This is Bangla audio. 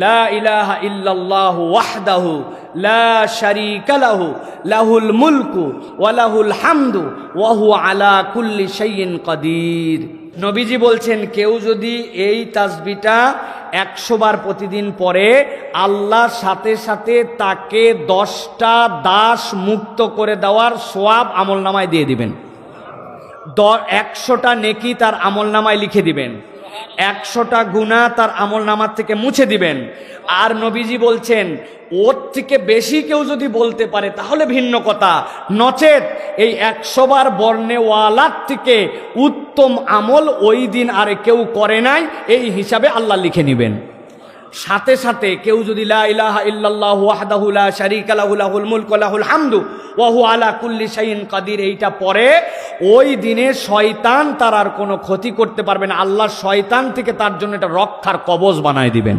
লা ইলাহা ইল্লাল্লাহু ওয়াহদাহু লা শারীকা লাহু লাহুল মুলকু ওয়া লাহুল হামদু ওয়া হুয়া আলা কুল্লি শাইইন কাদির। নবীজি বলছেন, কেউ যদি এই তাসবিহটা 100 বার প্রতিদিন পড়ে, আল্লাহর সাথে সাথে তাকে 10টা দাস মুক্ত করে দেওয়ার সওয়াব আমলনামায় দিয়ে দিবেন। 100টা নেকি তার আমলনামায় লিখে দিবেন, 100টা গুনাহ তার আমলনামার থেকে মুছে দিবেন। আর নবীজি বলছেন, ওর থেকে বেশি কেউ যদি বলতে পারে তাহলে ভিন্ন কথা, নচেত এই 100 বার বর্ণেওয়ালার থেকে উত্তম আমল ওই দিন আর কেউ করে নাই, এই হিসাবে আল্লাহ লিখে নেবেন। সাথে সাথে কেউ যদি লা ইলাহা ইল্লাল্লাহু ওয়াহদাহু লা শারীকা লাহু লাহুল মুলকু ওয়া লাহুল হামদু ওয়া হুয়া আলা কুল্লি শাইইন কাদির এইটা পড়ে, ওই দিনে শয়তান তার আর কোনো ক্ষতি করতে পারবে না। আল্লাহ শয়তান থেকে তার জন্য এটা রক্ষার কবচ বানায় দিবেন।